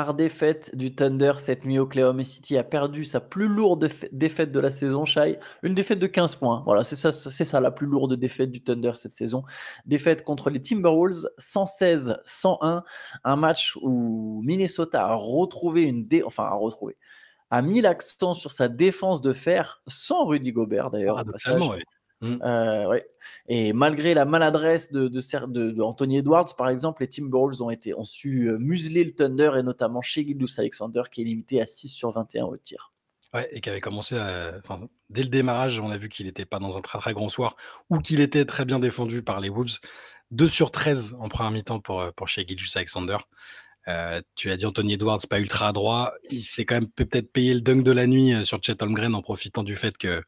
dernière défaite du Thunder cette nuit. Oklahoma City a perdu sa plus lourde défaite de la saison, Shai. Une défaite de 15 points. Voilà, c'est ça la plus lourde défaite du Thunder cette saison. Défaite contre les Timberwolves, 116-101. Un match où Minnesota a mis l'accent sur sa défense de fer, sans Rudy Gobert d'ailleurs au Paradoxalement, passage. ouais. Mmh. Ouais. Et malgré la maladresse de Anthony Edwards, par exemple, les Timberwolves ont su museler le Thunder, et notamment chez Gilgeous-Alexander, qui est limité à 6 sur 21 au tir. Ouais, et qui avait commencé dès le démarrage, on a vu qu'il n'était pas dans un très, très grand soir ou qu'il était très bien défendu par les Wolves. 2 sur 13 en première mi-temps pour Shai Gilgeous-Alexander. Tu l'as dit, Anthony Edwards, pas ultra adroit. Il s'est quand même peut-être payé le dunk de la nuit sur Chet Holmgren en profitant du fait que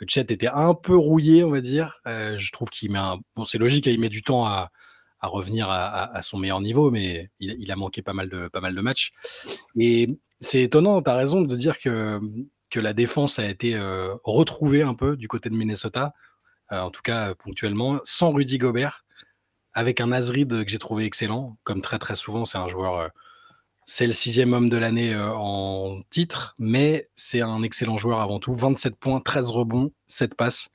Chet était un peu rouillé, on va dire. Je trouve qu'il met bon, c'est logique, il met du temps à revenir à son meilleur niveau, mais il a manqué pas mal de matchs. Et c'est étonnant, tu as raison de dire que la défense a été retrouvée un peu du côté de Minnesota, en tout cas ponctuellement, sans Rudy Gobert, avec un Naz Reid que j'ai trouvé excellent, comme très très souvent, c'est un joueur, c'est le 6e homme de l'année en titre, mais c'est un excellent joueur avant tout. 27 points, 13 rebonds, 7 passes.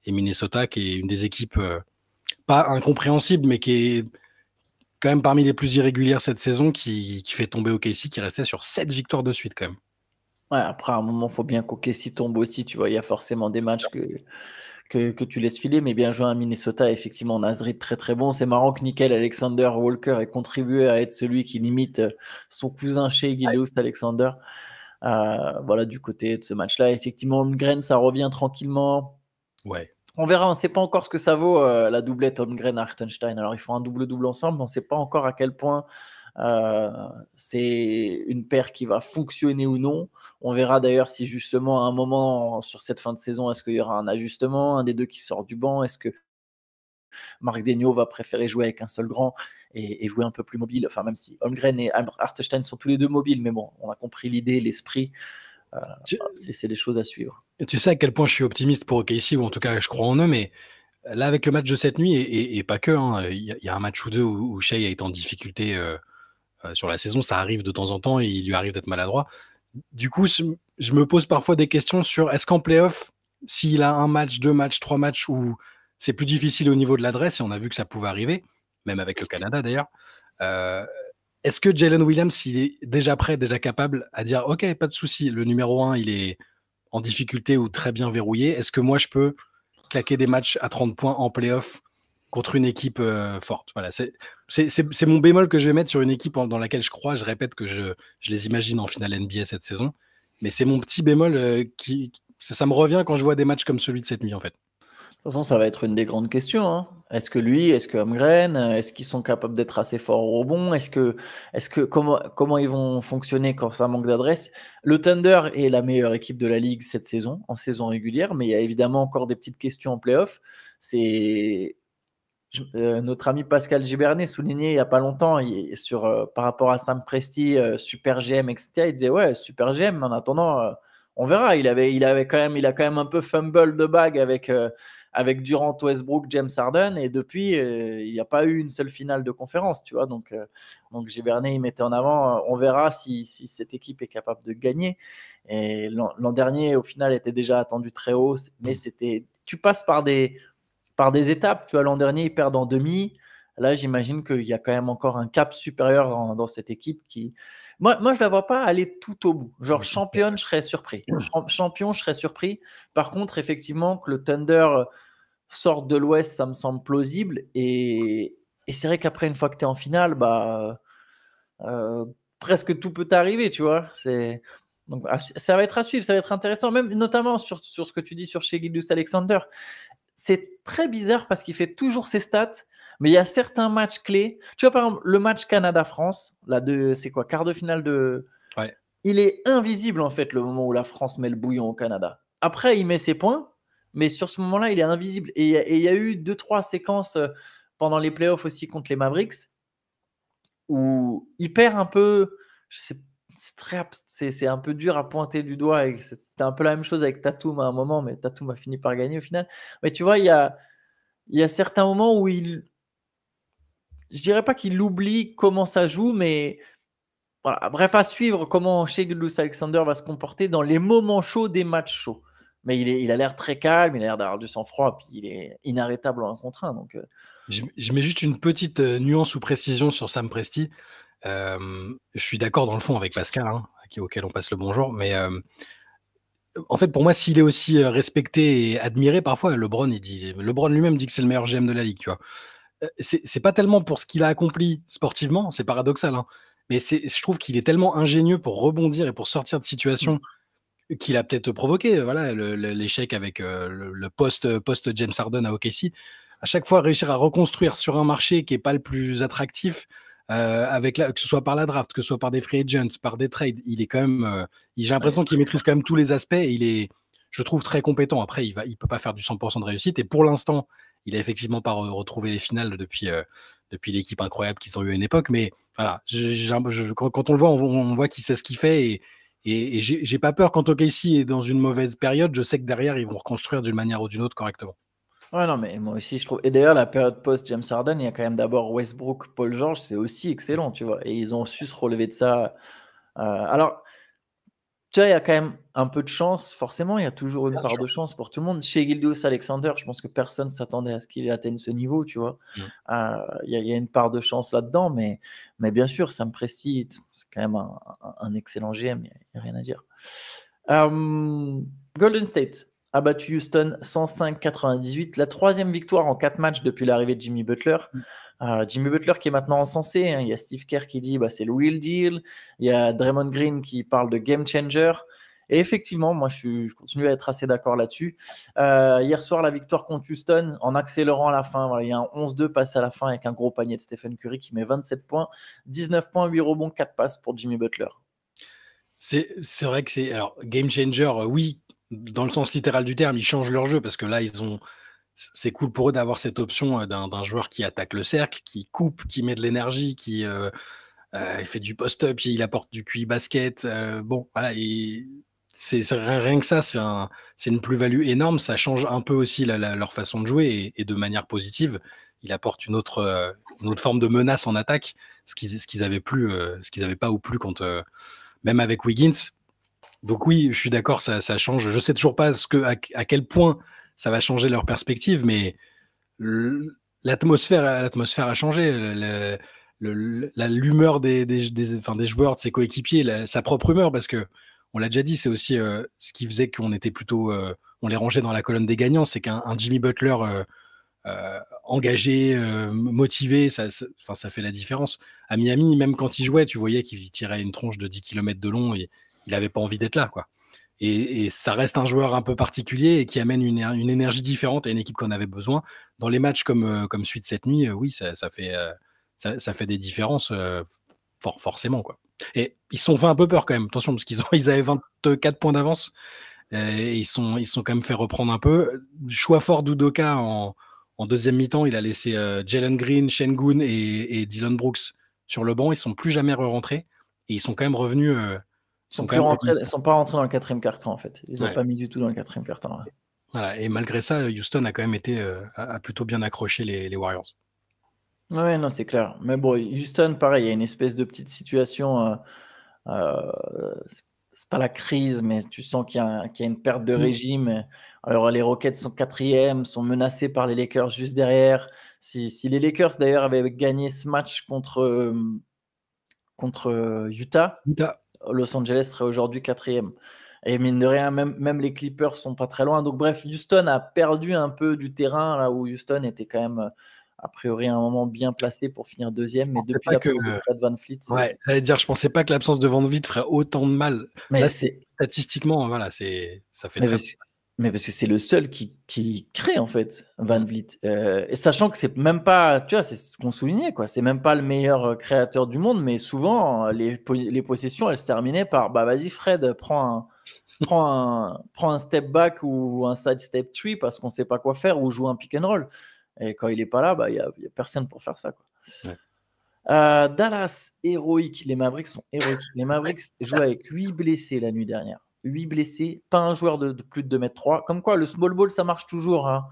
Et Minnesota, qui est une des équipes pas incompréhensible, mais qui est quand même parmi les plus irrégulières cette saison, qui fait tomber OKC, qui restait sur 7 victoires de suite quand même. Ouais, après, à un moment, il faut bien qu'OKC tombe aussi. Tu vois, il y a forcément des matchs que tu laisses filer, mais bien joué à Minnesota. Effectivement, Naz Reid très très bon. C'est marrant que Nickel Alexander-Walker ait contribué à être celui qui limite son cousin chez Gilgeous-Alexander. Voilà, du côté de ce match-là. Effectivement, Holmgren, ça revient tranquillement. Ouais. On verra, on ne sait pas encore ce que ça vaut, la doublette Holmgren-Hartenstein. Alors, ils font un double-double ensemble, mais on ne sait pas encore à quel point c'est une paire qui va fonctionner ou non. On verra d'ailleurs si justement à un moment sur cette fin de saison, est-ce qu'il y aura un ajustement, un des deux qui sort du banc, est-ce que Marc Daigneault va préférer jouer avec un seul grand et jouer un peu plus mobile, enfin même si Holmgren et Hartenstein sont tous les deux mobiles, mais bon, on a compris l'idée, l'esprit, c'est des choses à suivre. Tu sais à quel point je suis optimiste pour OKC, ou en tout cas je crois en eux, mais là avec le match de cette nuit, et pas que, il y a un match ou deux où Shai a été en difficulté sur la saison, ça arrive de temps en temps et il lui arrive d'être maladroit. Du coup, je me pose parfois des questions sur est-ce qu'en playoff, s'il a un match, 2 matchs, 3 matchs où c'est plus difficile au niveau de l'adresse, et on a vu que ça pouvait arriver, même avec le Canada d'ailleurs, est-ce que Jalen Williams, il est déjà prêt, déjà capable à dire ok, pas de souci, le numéro 1, il est en difficulté ou très bien verrouillé, est-ce que moi je peux claquer des matchs à 30 points en playoff contre une équipe forte? Voilà, c'est mon bémol que je vais mettre sur une équipe dans laquelle je crois. Je répète que je les imagine en finale NBA cette saison, mais c'est mon petit bémol ça me revient quand je vois des matchs comme celui de cette nuit en fait. De toute façon, ça va être une des grandes questions, hein. Est-ce que Holmgren, est-ce qu'ils sont capables d'être assez forts au rebond? Comment ils vont fonctionner quand ça manque d'adresse? Le Thunder est la meilleure équipe de la ligue cette saison, en saison régulière, mais il y a évidemment encore des petites questions en playoff. Notre ami Pascal Gibernet soulignait il n'y a pas longtemps par rapport à Sam Presti, Super GM, etc. Il disait ouais, Super GM, mais en attendant, on verra. Il a quand même un peu fumble de bague avec Durant, Westbrook, James Harden, et depuis, il n'y a pas eu une seule finale de conférence, tu vois. Donc Gibernet, il mettait en avant, on verra si cette équipe est capable de gagner. Et l'an dernier, au final, était déjà attendu très haut, mais tu passes par des étapes. Tu vois, l'an dernier, ils perdent en demi. Là, j'imagine qu'il y a quand même encore un cap supérieur dans cette équipe qui. Moi, je ne la vois pas aller tout au bout. Genre, championne, je serais surpris. Champion, je serais surpris. Par contre, effectivement, que le Thunder sorte de l'Ouest, ça me semble plausible. Et c'est vrai qu'après, une fois que tu es en finale, presque tout peut arriver, tu vois. Donc, ça va être à suivre, ça va être intéressant, même notamment sur ce que tu dis sur Shai Gilgeous-Alexander. C'est très bizarre parce qu'il fait toujours ses stats, mais il y a certains matchs clés. Tu vois, par exemple, le match Canada-France, c'est quoi, quart de finale de. Ouais. Il est invisible, en fait, le moment où la France met le bouillon au Canada. Après, il met ses points, mais sur ce moment-là, il est invisible. Et il y a eu 2-3 séquences pendant les playoffs aussi contre les Mavericks où il perd un peu. C'est un peu dur à pointer du doigt. C'était un peu la même chose avec Tatum à un moment, mais Tatum a fini par gagner au final. Mais tu vois, il y a certains moments où je dirais pas qu'il oublie comment ça joue, mais Voilà. Bref, à suivre comment Shai Gilgeous-Alexander va se comporter dans les moments chauds des matchs chauds. Mais il a l'air très calme, il a l'air d'avoir du sang-froid, puis il est inarrêtable en 1 contre 1. Donc, Je mets juste une petite nuance ou précision sur Sam Presti. Je suis d'accord dans le fond avec Pascal, hein, auquel on passe le bonjour, mais en fait, pour moi, s'il est aussi respecté et admiré, parfois, LeBron lui-même dit que c'est le meilleur GM de la ligue, tu vois. C'est pas tellement pour ce qu'il a accompli sportivement, c'est paradoxal, hein, mais je trouve qu'il est tellement ingénieux pour rebondir et pour sortir de situations qu'il a peut-être provoqué, voilà, l'échec avec le post James Harden à OKC. À chaque fois, réussir à reconstruire sur un marché qui est pas le plus attractif, que ce soit par la draft, que ce soit par des free agents, par des trades, il est quand même. J'ai l'impression qu'il maîtrise quand même tous les aspects. Et il est, je trouve, très compétent. Après, il peut pas faire du 100% de réussite. Et pour l'instant, il a effectivement pas retrouvé les finales depuis l'équipe incroyable qu'ils ont eu à une époque. Mais voilà, quand on le voit, on voit qu'il sait ce qu'il fait. Et j'ai pas peur quand OKC est dans une mauvaise période. Je sais que derrière, ils vont reconstruire d'une manière ou d'une autre correctement. Ouais, non, mais moi aussi, je trouve. Et d'ailleurs, la période post-James Harden, il y a quand même d'abord Westbrook, Paul George, c'est aussi excellent, tu vois. Et ils ont su se relever de ça. Alors, tu vois, il y a quand même un peu de chance. Forcément, il y a toujours une part de chance pour tout le monde. Chez Gilgeous-Alexander, je pense que personne ne s'attendait à ce qu'il atteigne ce niveau, tu vois. Il y a une part de chance là-dedans, mais bien sûr, Sam Presti, c'est quand même un excellent GM, il n'y a rien à dire. Golden State a battu Houston 105-98, la 3e victoire en 4 matchs depuis l'arrivée de Jimmy Butler. Jimmy Butler qui est maintenant encensé, hein. Il y a Steve Kerr qui dit c'est le real deal, il y a Draymond Green qui parle de game changer, et effectivement, moi je continue à être assez d'accord là-dessus. Hier soir, la victoire contre Houston en accélérant à la fin, voilà, il y a un 11-2 passé à la fin avec un gros panier de Stephen Curry qui met 27 points, 19 points, 8 rebonds, 4 passes pour Jimmy Butler. C'est vrai que c'est alors game changer, oui, dans le sens littéral du terme, ils changent leur jeu parce que là c'est cool pour eux d'avoir cette option d'un joueur qui attaque le cercle, qui coupe, qui met de l'énergie, qui il fait du post-up, il apporte du QI basket. Bon, voilà, c'est rien que ça, c'est une plus-value énorme. Ça change un peu aussi leur façon de jouer et de manière positive. Il apporte une autre forme de menace en attaque, ce qu'ils avaient pas ou plus quand même avec Wiggins. Donc oui, je suis d'accord, ça change. Je sais toujours pas à quel point ça va changer leur perspective, mais l'atmosphère a changé. L'humeur des joueurs, de ses coéquipiers, sa propre humeur, parce que on l'a déjà dit, c'est aussi ce qui faisait qu'on était plutôt, on les rangeait dans la colonne des gagnants, c'est qu'un Jimmy Butler engagé, motivé, ça fait la différence. À Miami, même quand il jouait, tu voyais qu'il tirait une tronche de 10 km de long et il n'avait pas envie d'être là, quoi. Et ça reste un joueur un peu particulier et qui amène une énergie différente à une équipe qu'on avait besoin. Dans les matchs comme suite cette nuit, oui, ça fait des différences forcément, quoi. Et ils se sont fait un peu peur quand même, attention, parce qu'ils avaient 24 points d'avance et ils sont quand même fait reprendre un peu. Choix fort d'Udoka en deuxième mi-temps, il a laissé Jalen Green, Şengün et Dillon Brooks sur le banc. Ils sont plus jamais rentrés et ils sont quand même revenus. Ils sont pas rentrés dans le 4e quart-temps, en fait. Ils n'ont pas mis du tout dans le 4e quart-temps. Ouais. Voilà, et malgré ça, Houston a quand même été a plutôt bien accroché les Warriors. Ouais, non, c'est clair. Mais bon, Houston, pareil, il y a une espèce de petite situation. C'est pas la crise, mais tu sens qu'il y a une perte de régime. Alors, les Rockets sont 4e, sont menacés par les Lakers juste derrière. Si les Lakers, d'ailleurs, avaient gagné ce match contre Utah, Los Angeles serait aujourd'hui 4e. Et mine de rien, même les Clippers sont pas très loin. Donc bref, Houston a perdu un peu du terrain, là où Houston était quand même, a priori, à un moment bien placé pour finir 2e. Mais depuis l'absence de Fred VanVleet... Ouais, j'allais dire, je pensais pas que l'absence de VanVleet ferait autant de mal. Mais là, statistiquement, voilà, ça fait très... Mais parce que c'est le seul qui crée, en fait, VanVleet. Et sachant que c'est même pas, tu vois, c'est ce qu'on soulignait, quoi. C'est même pas le meilleur créateur du monde, mais souvent, les possessions, elles se terminaient par vas-y, Fred, prends un step back ou un side step 3 parce qu'on sait pas quoi faire, ou joue un pick and roll. Et quand il est pas là, il y a personne pour faire ça, quoi. Ouais. Dallas, héroïque. Les Mavericks sont héroïques. Les Mavericks jouent avec 8 blessés la nuit dernière. 8 blessés, pas un joueur de plus de 2,3 m. Comme quoi, le small ball, ça marche toujours, hein.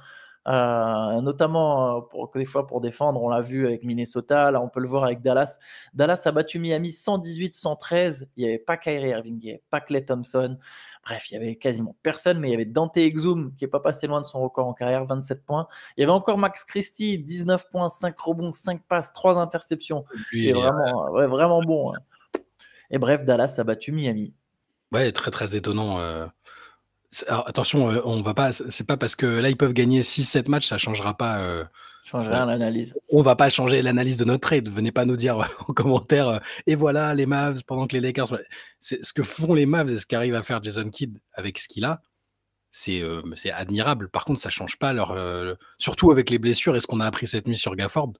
notamment des fois pour défendre. On l'a vu avec Minnesota, là on peut le voir avec Dallas. Dallas a battu Miami 118-113. Il n'y avait pas Kyrie Irving, il n'y avait pas Klay Thompson. Bref, il y avait quasiment personne, mais il y avait Dante Exum qui n'est pas passé loin de son record en carrière, 27 points. Il y avait encore Max Christie, 19 points, 5 rebonds, 5 passes, 3 interceptions. Lui, Il est vraiment bon. Et bref, Dallas a battu Miami. Ouais, très très étonnant. Alors, attention, on va pas. C'est pas parce que là ils peuvent gagner 6-7 matchs, ça changera pas. Change rien à l'analyse. On va pas changer l'analyse de notre trade. Venez pas nous dire en commentaire et voilà les Mavs pendant que les Lakers. C'est ce que font les Mavs et ce qu'arrive à faire Jason Kidd avec ce qu'il a. C'est admirable. Par contre, ça change pas leur. Surtout avec les blessures et ce qu'on a appris cette nuit sur Gafford,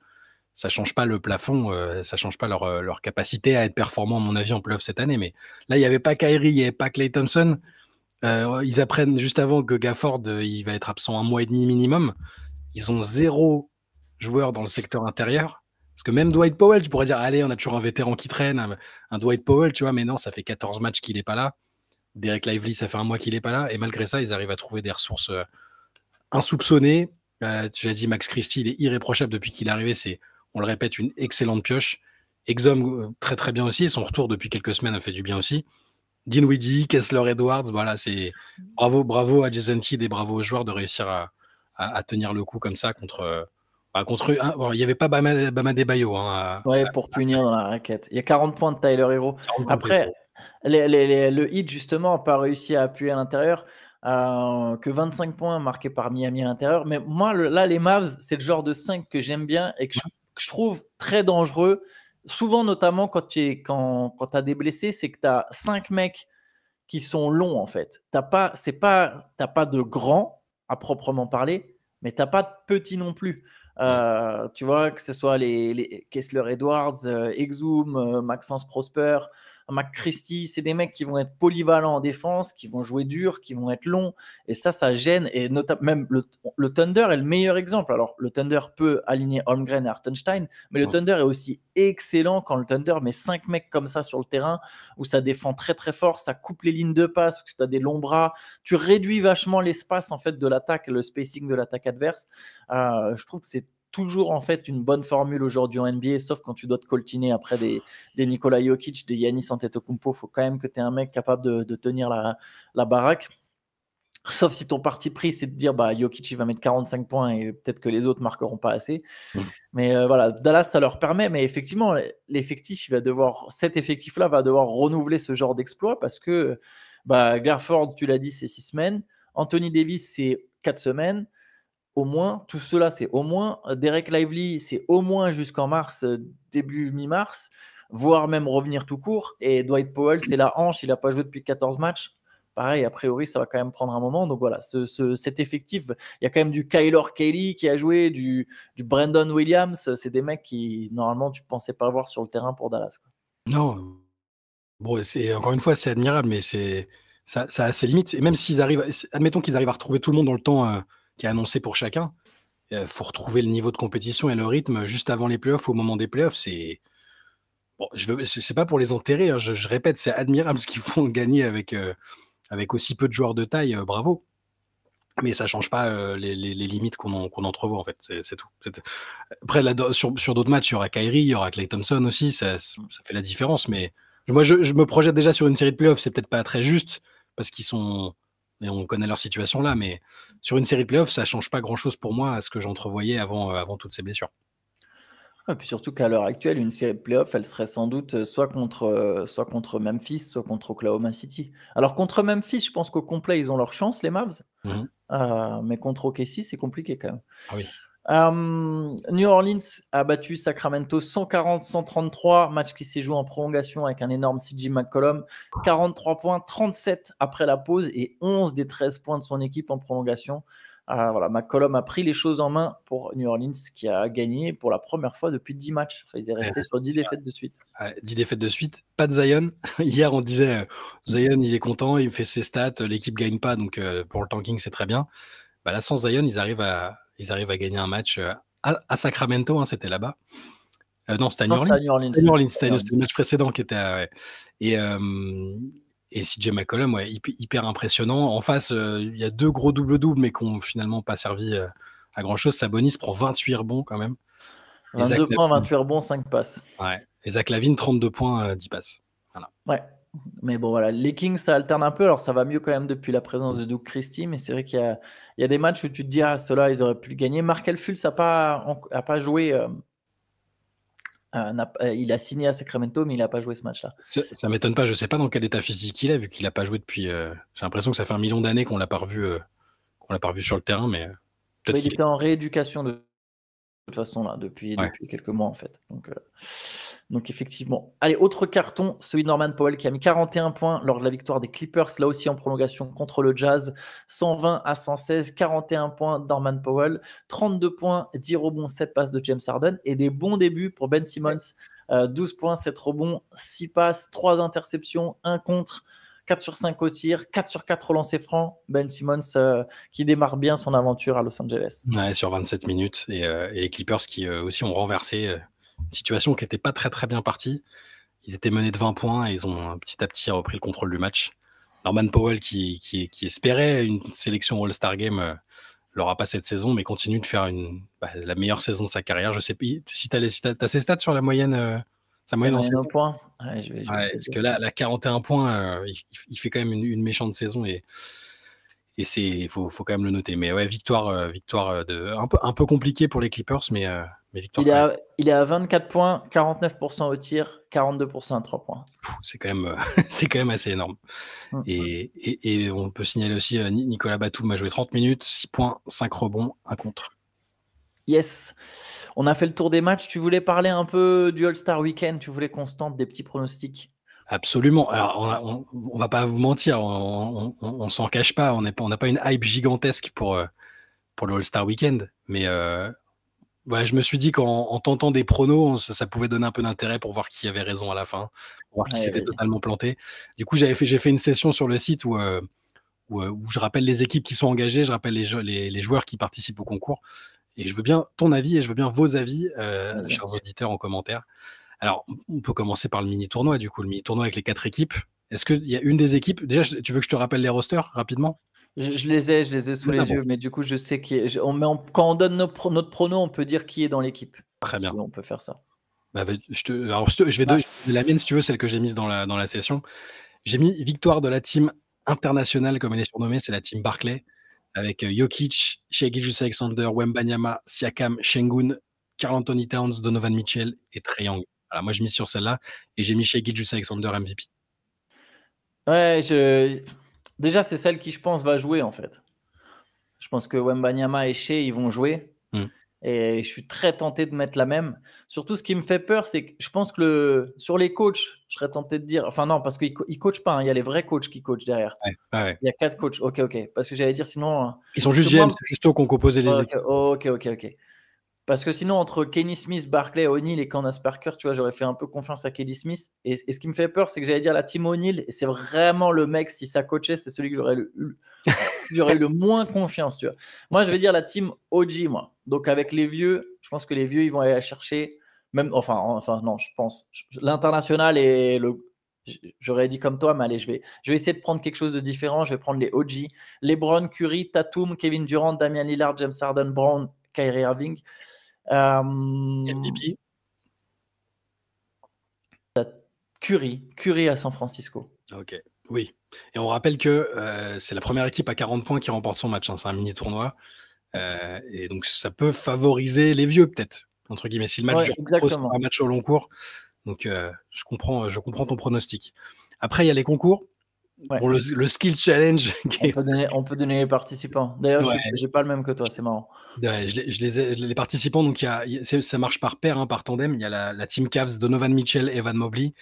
ça change pas le plafond, ça change pas leur capacité à être performant, à mon avis, en playoff cette année. Mais là, il y avait pas Kyrie, il y avait pas Klay Thompson. Ils apprennent juste avant que Gafford il va être absent 1 mois et demi minimum. Ils ont 0 joueur dans le secteur intérieur. Parce que même Dwight Powell, tu pourrais dire, allez, on a toujours un vétéran qui traîne, un Dwight Powell, tu vois, mais non, ça fait 14 matchs qu'il n'est pas là. Derek Lively, ça fait 1 mois qu'il n'est pas là. Et malgré ça, ils arrivent à trouver des ressources insoupçonnées. Tu l'as dit, Max Christie, il est irréprochable depuis qu'il est arrivé. C'est, on le répète, une excellente pioche. Exum, très très bien aussi. Son retour depuis quelques semaines a fait du bien aussi. Dinwiddie, Kessler Edwards, voilà, c'est bravo à Jason Kidd et bravo aux joueurs de réussir à tenir le coup comme ça contre il n'y avait pas Bam Adebayo. Ouais, pour punir dans la raquette. Il y a 40 points de Tyler Hero. Après, le Heat, justement, n'a pas réussi à appuyer à l'intérieur. Que 25 points marqués par Miami à l'intérieur. Mais moi, là, les Mavs, c'est le genre de 5 que j'aime bien et que je trouve très dangereux. Souvent, notamment quand tu as des blessés, c'est que tu as 5 mecs qui sont longs, en fait. Tu n'as pas de grands à proprement parler, mais tu n'as pas de petits non plus. Tu vois, que ce soit les Kessler Edwards, Exum, Maxence Prosper, McChristie, c'est des mecs qui vont être polyvalents en défense, qui vont jouer dur, qui vont être longs, et ça gêne. Et même le Thunder est le meilleur exemple. Alors, le Thunder peut aligner Holmgren et Hartenstein, mais le Thunder est aussi excellent quand le Thunder met 5 mecs comme ça sur le terrain, où ça défend très très fort, ça coupe les lignes de passe, parce que tu as des longs bras, tu réduis vachement l'espace en fait de l'attaque, le spacing de l'attaque adverse. Je trouve que c'est toujours en fait une bonne formule aujourd'hui en NBA, sauf quand tu dois te coltiner après des Nikola Jokic, des Giannis Antetokounmpo. Il faut quand même que tu aies un mec capable de tenir la baraque. Sauf si ton parti pris, c'est de dire Jokic il va mettre 45 points et peut-être que les autres marqueront pas assez. Mais voilà, Dallas, ça leur permet. Mais effectivement, cet effectif-là va devoir renouveler ce genre d'exploit parce que Gafford, tu l'as dit, c'est 6 semaines. Anthony Davis, c'est 4 semaines. Au moins, tout cela, c'est au moins. Derek Lively, c'est au moins jusqu'en mars, début mi-mars, voire même revenir tout court. Et Dwight Powell, c'est la hanche, il n'a pas joué depuis 14 matchs. Pareil, a priori, ça va quand même prendre un moment. Donc voilà, cet effectif, il y a quand même du Kyler Kelly qui a joué, du Brandon Williams. C'est des mecs qui, normalement, tu ne pensais pas voir sur le terrain pour Dallas, quoi. Non, bon, encore une fois, c'est admirable, mais ça a ses limites. Et même s'ils arrivent, admettons qu'ils arrivent à retrouver tout le monde dans le temps qui est annoncé pour chacun, il faut retrouver le niveau de compétition et le rythme juste avant les playoffs, au moment des playoffs. C'est pas pour les enterrer, hein, je répète, c'est admirable ce qu'ils font gagner avec aussi peu de joueurs de taille, bravo. Mais ça change pas les limites qu'on entrevoit, en fait, c'est tout. Après, là, sur d'autres matchs, il y aura Kyrie, il y aura Klay Thompson aussi, ça fait la différence. Mais moi, je me projette déjà sur une série de playoffs, c'est peut-être pas très juste, parce qu'ils sont... Et on connaît leur situation là, mais sur une série de playoffs, ça change pas grand-chose pour moi à ce que j'entrevoyais avant toutes ces blessures. Et puis surtout qu'à l'heure actuelle, une série de playoffs, elle serait sans doute soit contre Memphis, soit contre Oklahoma City. Alors contre Memphis, je pense qu'au complet, ils ont leur chance, les Mavs. Mais contre OKC, c'est compliqué quand même. Ah oui. New Orleans a battu Sacramento 140-133, match qui s'est joué en prolongation avec un énorme CJ McCollum, 43 points, 37 après la pause et 11 des 13 points de son équipe en prolongation. Voilà, McCollum a pris les choses en main pour New Orleans qui a gagné pour la première fois depuis 10 matchs. Enfin, ils est resté sur 10 défaites de suite. 10 défaites de suite, pas de Zion. Hier, on disait Zion, il est content, il fait ses stats, l'équipe gagne pas, donc pour le tanking, c'est très bien. Là, sans Zion, ils arrivent à gagner un match à Sacramento, hein, c'était là-bas. Non, c'était à New Orleans. C'était le match précédent qui était et CJ McCollum, hyper impressionnant. En face, il y a 2 gros double-double, mais qui n'ont finalement pas servi à grand-chose. Sabonis prend 28 rebonds quand même. 22 points, 28 rebonds, 5 passes. Ouais. Et Zach LaVine, 32 points, 10 passes. Voilà. Ouais. Mais bon, voilà. Les Kings, ça alterne un peu. Alors, ça va mieux quand même depuis la présence de Duke Christie. Mais c'est vrai qu'il y a des matchs où tu te dis, ah, ceux-là, ils auraient pu le gagner. Markel Fultz n'a pas joué. Il a signé à Sacramento, mais il n'a pas joué ce match-là. Ça m'étonne pas. Je sais pas dans quel état physique il est, vu qu'il n'a pas joué depuis. J'ai l'impression que ça fait 1 million d'années qu'on l'a pas revu sur le terrain, mais peut-être Il était en rééducation de toute façon là depuis quelques mois en fait. Donc effectivement. Allez, autre carton, celui de Norman Powell qui a mis 41 points lors de la victoire des Clippers, là aussi en prolongation contre le Jazz. 120-116, 41 points Norman Powell, 32 points, 10 rebonds, 7 passes de James Harden et des bons débuts pour Ben Simmons. 12 points, 7 rebonds, 6 passes, 3 interceptions, 1 contre, 4 sur 5 au tir, 4 sur 4 au lancer franc. Ben Simmons qui démarre bien son aventure à Los Angeles. Ouais, sur 27 minutes. Et les Clippers qui aussi ont renversé une situation qui n'était pas très très bien partie. Ils étaient menés de 20 points et ils ont petit à petit repris le contrôle du match. Norman Powell qui espérait une sélection All-Star Game l'aura pas cette saison, mais continue de faire la meilleure saison de sa carrière. Je sais pas si tu as ses stats sur la moyenne. Sa moyenne en saison. Points. Parce que là, 41 points, il fait quand même une méchante saison et faut quand même le noter. Mais ouais, victoire un peu compliquée pour les Clippers, mais victoire. Il est à 24 points, 49% au tir, 42% à 3 points. C'est quand même assez énorme. Et on peut signaler aussi Nicolas Batum a joué 30 minutes, 6 points, 5 rebonds, 1 contre. Yes. On a fait le tour des matchs. Tu voulais parler un peu du All-Star Weekend. Tu voulais qu'on se tente des petits pronostics. Absolument. Alors, on va pas vous mentir. On s'en cache pas. On n'a pas une hype gigantesque pour le All-Star Weekend. Mais je me suis dit qu'en tentant des pronos, ça pouvait donner un peu d'intérêt pour voir qui avait raison à la fin, pour voir qui s'était totalement planté. Du coup, j'ai fait une session sur le site où je rappelle les équipes qui sont engagées, je rappelle les joueurs qui participent au concours. Et je veux bien ton avis et je veux bien vos avis, chers auditeurs, en commentaire. Alors, on peut commencer par le mini-tournoi, du coup, le mini-tournoi avec les 4 équipes. Est-ce qu'il y a une des équipes... Déjà, tu veux que je te rappelle les rosters rapidement ? Je les ai sous les yeux, mais du coup, je sais qui est. Quand on donne notre prono, on peut dire qui est dans l'équipe. Très bien. On peut faire ça. Je vais donner la mienne, si tu veux, celle que j'ai mise dans la session. J'ai mis victoire de la team internationale, comme elle est surnommée, c'est la team Barclay, avec Jokic, Shai Gilgeous-Alexander, Wembanyama, Siakam, Şengün, Karl Anthony Towns, Donovan Mitchell et Trae Young. Voilà, moi, je mise sur celle-là et j'ai mis Shai Gilgeous-Alexander MVP. Ouais, déjà, c'est celle qui, je pense, va jouer, en fait. Je pense que Wembanyama et Shai, ils vont jouer. Et je suis très tenté de mettre la même. Surtout, ce qui me fait peur, c'est que je pense que sur les coachs, je serais tenté de dire... Enfin non, parce qu'ils ne coachent pas. Il y a les vrais coachs qui coachent derrière. Ouais. Il y a 4 coachs. Ok. Parce que j'allais dire sinon... Ils sont juste GM, c'est juste eux qui ont composé les équipes. Ok. Parce que sinon, entre Kenny Smith, Barclay, O'Neal et Candace Parker, tu vois, j'aurais fait un peu confiance à Kenny Smith. Et ce qui me fait peur, c'est que j'allais dire la team O'Neal. Et c'est vraiment le mec, si ça coachait, c'est celui que j'aurais eu le moins confiance, tu vois. Moi, je vais dire la team OG, moi. Donc, avec les vieux, je pense que les vieux, ils vont aller la chercher. Enfin, non, je pense. L'international et j'aurais dit comme toi, mais allez, je vais essayer de prendre quelque chose de différent. Je vais prendre les OG. LeBron, Curry, Tatum, Kevin Durant, Damian Lillard, James Harden, Brown, Kyrie Irving. MVP. Curry à San Francisco. Ok, oui. Et on rappelle que c'est la première équipe à 40 points qui remporte son match. C'est un mini-tournoi. Et donc, ça peut favoriser les vieux, peut-être, entre guillemets. Si le match dure trop, c'est un match au long cours. Donc, je comprends ton pronostic. Après, il y a les concours. Ouais. Bon, le Skill Challenge. On peut donner les participants. D'ailleurs, je n'ai pas le même que toi, c'est marrant. Ouais, les participants, donc ça marche par paire, par tandem. Il y a la team Cavs, Donovan Mitchell, Evan Mobley.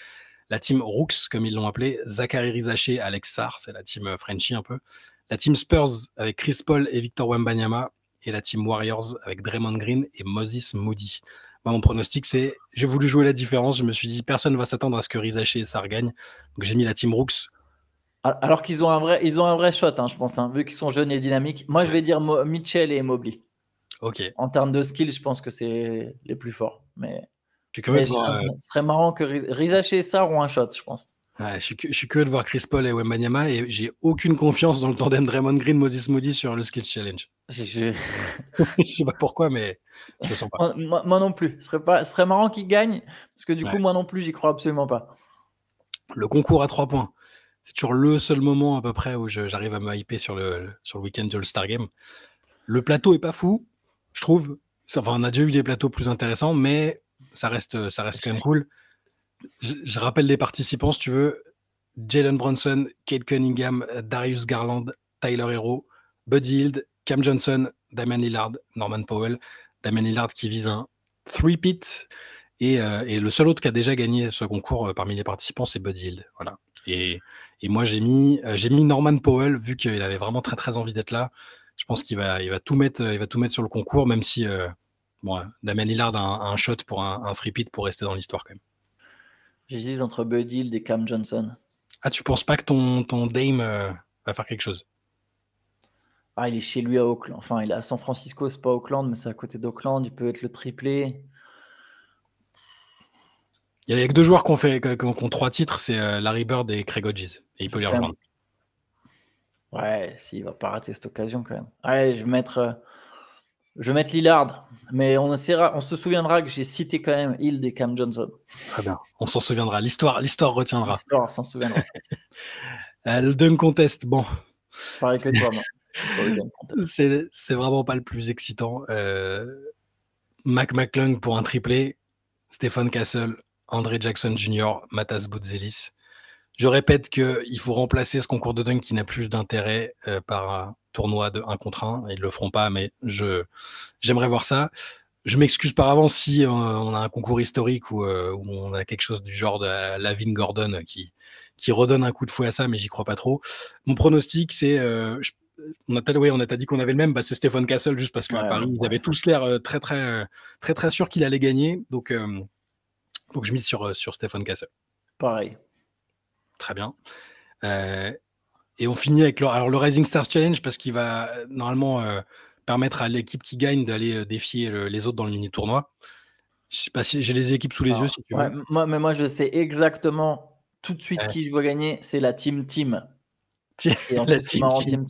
La team Rooks, comme ils l'ont appelé, Zachary Rizaché, Alex Sarr, c'est la team Frenchie un peu. La team Spurs avec Chris Paul et Victor Wembanyama. Et la team Warriors avec Draymond Green et Moses Moody. Moi, mon pronostic, c'est... J'ai voulu jouer la différence. Je me suis dit, personne ne va s'attendre à ce que Rizaché et Sarr gagnent. Donc, j'ai mis la team Rooks. Alors qu'ils ont un vrai shot, je pense, vu qu'ils sont jeunes et dynamiques. Moi, je vais dire Mitchell et Mobley. Ok. En termes de skills, je pense que c'est les plus forts. Mais ce serait marrant que Rizaché et Sarr ont un shot, je pense. Ouais, je suis curieux de voir Chris Paul et Wembanyama et j'ai aucune confiance dans le tandem Draymond Green, Moses Moody sur le Skills Challenge. Je- Je sais pas pourquoi, mais je le sens pas. Moi non plus. Ce serait marrant qu'il gagne, parce que du coup, Ouais. moi non plus, j'y crois absolument pas. Le concours à 3 points, c'est toujours le seul moment à peu près où j'arrive à me hyper sur le week-end du All-Star Game. Le plateau est pas fou, je trouve. Enfin, on a déjà eu des plateaux plus intéressants, mais ça reste quand même cool. Je rappelle les participants, si tu veux. Jalen Brunson, Cade Cunningham, Darius Garland, Tyler Hero, Buddy Hield, Cam Johnson, Damian Lillard, Norman Powell. Damian Lillard qui vise un three-peat. Et le seul autre qui a déjà gagné ce concours parmi les participants, c'est Buddy Hield. Voilà. Et moi, j'ai mis Norman Powell, vu qu'il avait vraiment très très envie d'être là. Je pense qu'il va tout mettre sur le concours, même si Damian Lillard a un shot pour un three-peat pour rester dans l'histoire quand même. J'hésite entre Buddy Hield et Cam Johnson. Ah, tu penses pas que ton Dame va faire quelque chose? Ah, il est chez lui à Auckland. Enfin, il est à San Francisco, c'est pas Auckland, mais c'est à côté d'Auckland. Il peut être le triplé. Il y a que 2 joueurs qui ont 3 titres, c'est Larry Bird et Craig Hodges. Et il peut les rejoindre. Ouais, s'il va pas rater cette occasion quand même. Allez, je vais mettre Lillard. Mais on se souviendra que j'ai cité quand même Hield et Cam Johnson. Très bien. On s'en souviendra. L'histoire retiendra. L'histoire s'en souviendra. Le dunk contest, bon. Pareil que toi, moi. Sur le dunk contest. C'est vraiment pas le plus excitant. Mac McClung pour un triplé, Stephen Castle, André Jackson Jr., Matas Boutzelis. Je répète qu'il faut remplacer ce concours de dunk qui n'a plus d'intérêt par un tournoi de 1 contre 1. Ils le feront pas, mais j'aimerais voir ça. Je m'excuse par avance si on a un concours historique où on a quelque chose du genre de Lavin Gordon qui redonne un coup de fouet à ça, mais j'y crois pas trop. Mon pronostic, c'est on a dit qu'on avait le même, c'est Stephen Castle, juste parce qu'à Paris, ils avaient tous l'air très, très, très, très sûr qu'il allait gagner. Donc je mise sur Stephen Castle. Pareil. Très bien. Et on finit avec le Rising Stars Challenge, parce qu'il va normalement permettre à l'équipe qui gagne d'aller défier les autres dans le mini-tournoi. Je sais pas si j'ai les équipes sous les yeux, si tu veux. Moi, je sais exactement tout de suite qui je vois gagner. C'est la Team. Et en plus, c'est marrant, Team.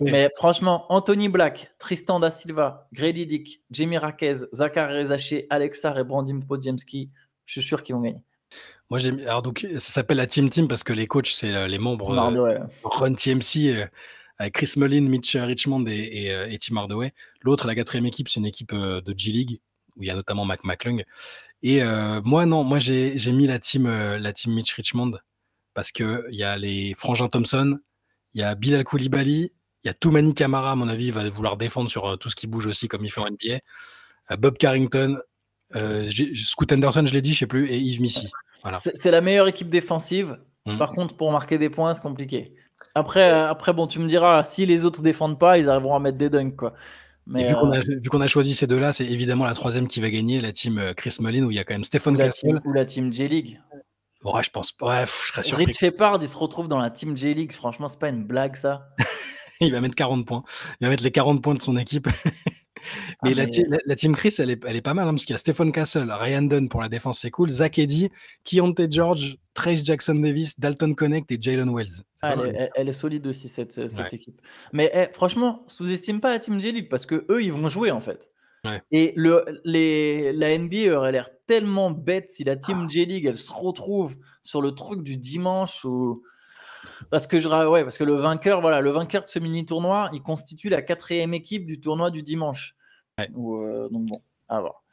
Oui. Mais franchement, Anthony Black, Tristan Da Silva, Grady Dick, Jamie Raquez, Zachary Rezaché, Alexa et Brandim Podziemski, je suis sûr qu'ils vont gagner. Moi, alors donc, ça s'appelle la Team parce que les coachs, c'est les membres Run TMC, avec Chris Mullin, Mitch Richmond et Tim Hardaway. L'autre, la 4e équipe, c'est une équipe de G-League, où il y a notamment Mac McClung. Et moi, j'ai mis la team Mitch Richmond, parce qu'il y a les Frangins Thompson, il y a Bilal Koulibaly, il y a Toumani Camara, à mon avis, il va vouloir défendre sur tout ce qui bouge aussi, comme il fait en NBA. Bob Carrington, Scoot Anderson, je l'ai dit, je sais plus, et Yves Missy. Voilà. C'est la meilleure équipe défensive. Par contre, pour marquer des points, c'est compliqué. Après, bon, tu me diras, si les autres défendent pas, ils arriveront à mettre des dunks, quoi. Mais vu qu'on a choisi ces deux-là, c'est évidemment la 3e qui va gagner, la team Chris Mullin, où il y a quand même Stephen Castle. Ou la team J-League. Ouais, je pense pas. Je serais surpris. Rich Shepard, il se retrouve dans la team J-League. Franchement, c'est pas une blague, ça. Il va mettre 40 points. Il va mettre les 40 points de son équipe. Mais la team Chris, elle est pas mal, parce qu'il y a Stephen Castle, Ryan Dunn pour la défense, c'est cool, Zach Edey, Keontae George, Trace Jackson Davis, Dalton Connect et Jalen Wells. Elle est solide aussi, cette équipe. Mais franchement, sous-estime pas la team J-League, parce que eux, ils vont jouer, en fait. Ouais. Et la NBA aurait l'air tellement bête si la team J-League, elle se retrouve sur le truc du dimanche parce que le vainqueur de ce mini-tournoi, il constitue la 4e équipe du tournoi du dimanche. Ouais. Donc bon, à voir.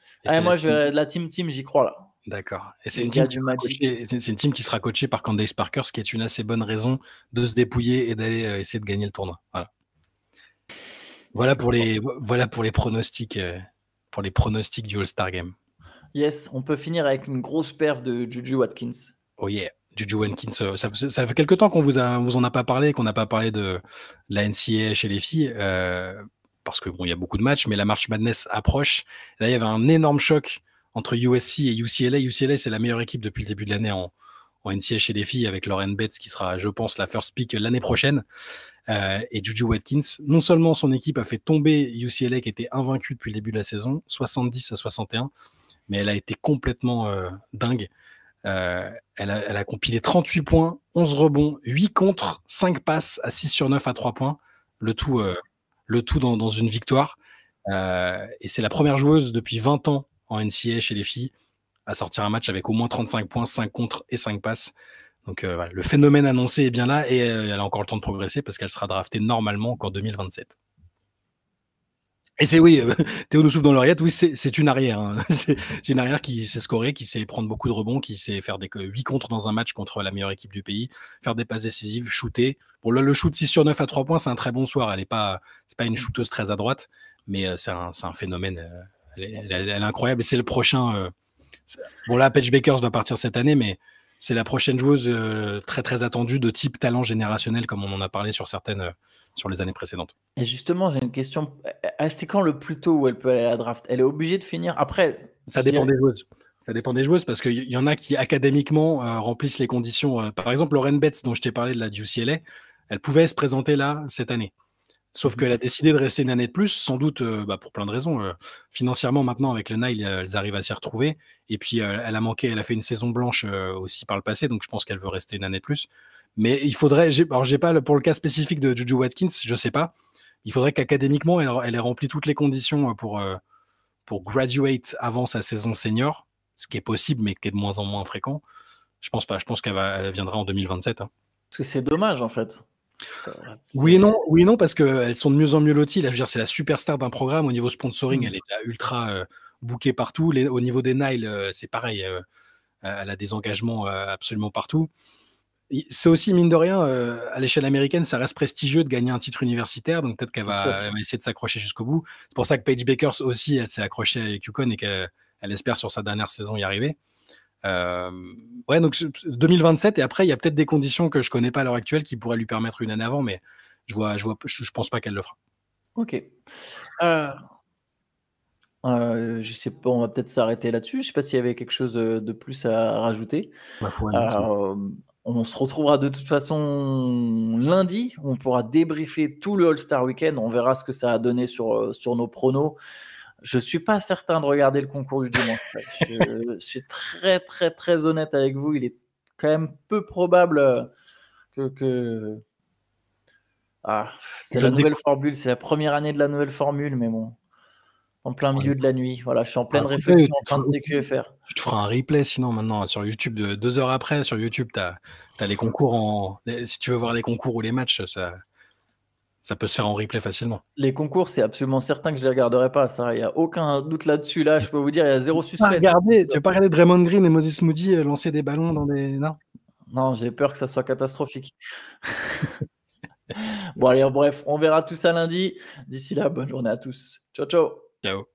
Moi, je vais la team, j'y crois là. D'accord. Et c'est une team qui sera coachée par Candace Parker, ce qui est une assez bonne raison de se dépouiller et d'aller essayer de gagner le tournoi. Voilà pour les pronostics, du All-Star Game. Yes, on peut finir avec une grosse perf de Juju Watkins. Oh yeah, Juju Watkins. Ça fait quelques temps qu'on vous en a pas parlé, qu'on n'a pas parlé de la NCAA chez les filles, parce que il y a beaucoup de matchs, mais la March Madness approche. Là, il y avait un énorme choc entre USC et UCLA. UCLA, c'est la meilleure équipe depuis le début de l'année en NCAA chez les filles, avec Lauren Bates qui sera, je pense, la first pick l'année prochaine. Et Juju Watkins, non seulement son équipe a fait tomber UCLA qui était invaincue depuis le début de la saison, 70-61, mais elle a été complètement dingue. Elle a compilé 38 points, 11 rebonds, 8 contres, 5 passes à 6 sur 9 à 3 points. Le tout dans une victoire. Et c'est la première joueuse depuis 20 ans en NCAA chez les filles à sortir un match avec au moins 35 points, 5 contres et 5 passes. Donc voilà, le phénomène annoncé est bien là et elle a encore le temps de progresser parce qu'elle sera draftée normalement qu'en 2027. Et c'est Théo nous souffle dans l'oreillette, oui, c'est une arrière. Hein. C'est une arrière qui sait scorer, qui sait prendre beaucoup de rebonds, qui sait faire des 8 contres dans un match contre la meilleure équipe du pays, faire des passes décisives, shooter. Bon, le shoot 6 sur 9 à 3 points, c'est un très bon soir. C'est pas une shooteuse très à droite, mais c'est un phénomène. Elle est incroyable et c'est le prochain. Bon, là, Paige Bueckers doit partir cette année, mais c'est la prochaine joueuse très très attendue de type talent générationnel, comme on en a parlé sur les années précédentes. Et justement, j'ai une question. C'est quand le plus tôt où elle peut aller à la draft? Elle est obligée de finir après? Ça dépend des joueuses. Ça dépend des joueuses parce qu'il y en a qui académiquement remplissent les conditions. Par exemple, Lauren Betts, dont je t'ai parlé de la UCLA, elle pouvait se présenter là cette année. Sauf qu'elle a décidé de rester une année de plus, sans doute pour plein de raisons. Financièrement, maintenant, avec le Nile, elles arrivent à s'y retrouver. Et puis, elle a fait une saison blanche aussi par le passé, donc je pense qu'elle veut rester une année de plus. Mais il faudrait, alors j'ai pas pour le cas spécifique de Juju Watkins, je sais pas. Il faudrait qu'académiquement, elle ait rempli toutes les conditions pour graduate avant sa saison senior, ce qui est possible, mais qui est de moins en moins fréquent. Je pense pas. Je pense qu'elle viendra en 2027. Hein. Parce que c'est dommage, en fait. Oui et non, parce qu'elles sont de mieux en mieux loties. Là, je veux dire, c'est la superstar d'un programme. Au niveau sponsoring, elle est là, ultra bookée partout. Au niveau des Nile, c'est pareil. Elle a des engagements absolument partout. C'est aussi, mine de rien, à l'échelle américaine, ça reste prestigieux de gagner un titre universitaire. Donc peut-être qu'elle va essayer de s'accrocher jusqu'au bout. C'est pour ça que Paige Bueckers aussi, elle s'est accrochée avec UConn et qu'elle espère sur sa dernière saison y arriver. Ouais, donc 2027 et après il y a peut-être des conditions que je connais pas à l'heure actuelle qui pourraient lui permettre une année avant, mais je pense pas qu'elle le fera. Ok. Je sais pas, on va peut-être s'arrêter là-dessus. Je sais pas s'il y avait quelque chose de plus à rajouter. On se retrouvera de toute façon lundi. On pourra débriefer tout le All-Star Weekend. On verra ce que ça a donné sur nos pronos. Je suis pas certain de regarder le concours du dimanche. Je suis très très très honnête avec vous. Il est quand même peu probable que... c'est la nouvelle formule. C'est la première année de la nouvelle formule, mais bon. En plein milieu de la nuit. Voilà, je suis en pleine réflexion en train de CQFR. Tu te feras un replay sinon maintenant sur YouTube 2 heures après. Sur YouTube, tu as les concours si tu veux voir les concours ou les matchs, ça peut se faire en replay facilement. Les concours, c'est absolument certain que je les regarderai pas. Ça, il n'y a aucun doute là-dessus. Là, je peux vous dire, il y a zéro suspense. Tu vas pas regarder Draymond Green et Moses Moody lancer des ballons dans des... Non, j'ai peur que ça soit catastrophique. Bon, allez, bref, on verra tout ça lundi. D'ici là, bonne journée à tous. Ciao, ciao. Ciao.